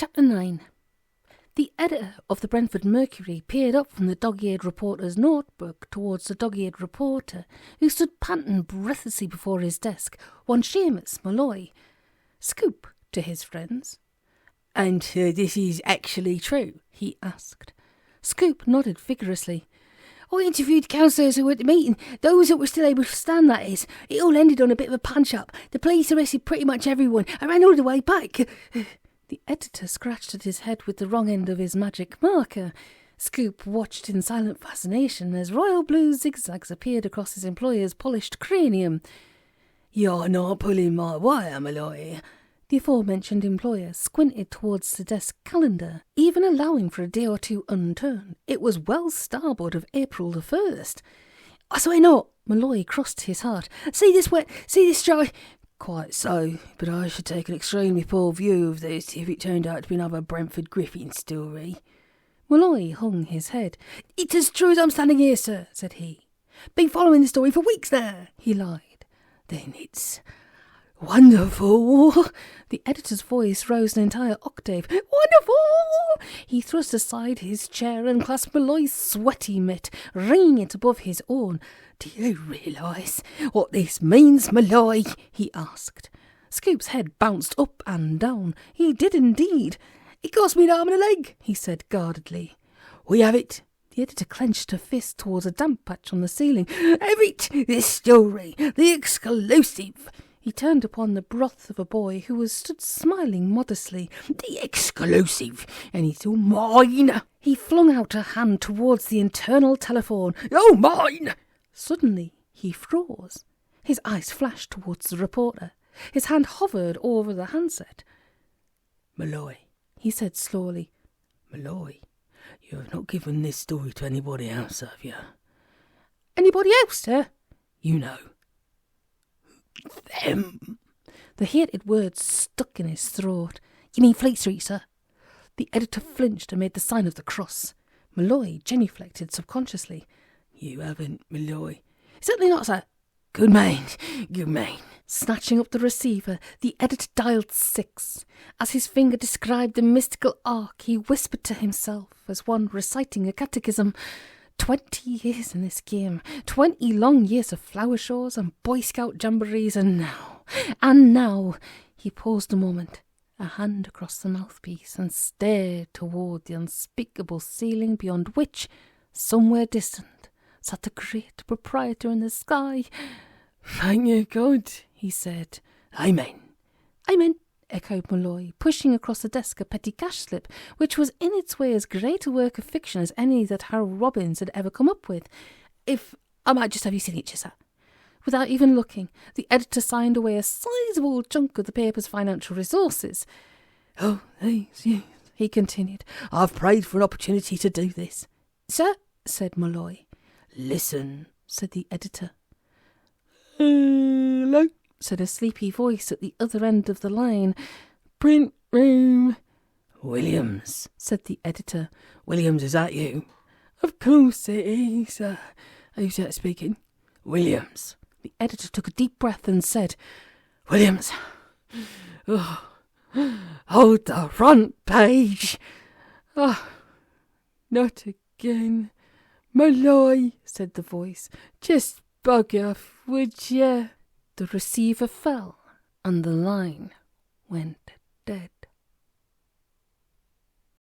Chapter 9. The editor of the Brentford Mercury peered up from the dog-eared reporter's notebook towards the dog-eared reporter, who stood panting breathlessly before his desk, one Seamus Malloy. "Scoop," to his friends. "And this is actually true?" he asked. Scoop nodded vigorously. "I interviewed councillors who were at the meeting, those that were still able to stand, that is. It all ended on a bit of a punch-up. The police arrested pretty much everyone. I ran all the way back." The editor scratched at his head with the wrong end of his magic marker. Scoop watched in silent fascination as royal blue zigzags appeared across his employer's polished cranium. "You're not pulling my wire, Malloy." The aforementioned employer squinted towards the desk calendar, even allowing for a day or two unturned. It was well starboard of April the 1st. "I swear not." Malloy crossed his heart. "See this wet, see this dry." "Quite so, but I should take an extremely poor view of this if it turned out to be another Brentford Griffin story." Malloy hung his head. "It's as true as I'm standing here, sir," said he. "Been following the story for weeks now," he lied. "Then it's wonderful." The editor's voice rose an entire octave. "Wonderful!" He thrust aside his chair and clasped Malloy's sweaty mitt, ringing it above his own. "Do you realise what this means, Malloy?" he asked. Scoop's head bounced up and down. He did indeed. "It cost me an arm and a leg," he said guardedly. "We have it." The editor clenched a fist towards a damp patch on the ceiling. "Have it! This story! The exclusive!" He turned upon the broth of a boy who was stood smiling modestly. "The exclusive! And it's all mine!" He flung out a hand towards the internal telephone. "Oh, mine!" Suddenly he froze. His eyes flashed towards the reporter. His hand hovered over the handset. "Malloy," he said slowly. "Malloy, you have not given this story to anybody else, have you?" "Anybody else, sir?" "You know. Them." The hated words stuck in his throat. "You mean Fleet Street, sir?" The editor flinched and made the sign of the cross. Malloy genuflected subconsciously. "You haven't, Malloy." "Certainly not, sir." "Good man, good man." Snatching up the receiver, the editor dialed 6. As his finger described the mystical arc, he whispered to himself, as one reciting a catechism, 20 years in this game, 20 long years of flower shows and Boy Scout jamborees, and now, he paused a moment, a hand across the mouthpiece, and stared toward the unspeakable ceiling beyond which, somewhere distant, sat the great proprietor in the sky. "Thank you, God," he said. "Amen." "Amen," echoed Malloy, pushing across the desk a petty cash slip, which was in its way as great a work of fiction as any that Harold Robbins had ever come up with. "If I might just have your signature, sir." Without even looking, the editor signed away a sizable chunk of the paper's financial resources. "Oh, thanks, yes," he continued. "I've prayed for an opportunity to do this." "Sir," said Malloy. "Listen," said the editor. "Hello," said a sleepy voice at the other end of the line. "Print room." "Williams," said the editor. "Williams, is that you?" "Of course it is, sir. Who's that speaking?" "Williams." The editor took a deep breath and said, "Williams, hold the front page." "Not again, Malloy," said the voice. "Just bug off, would you?" The receiver fell, and the line went dead.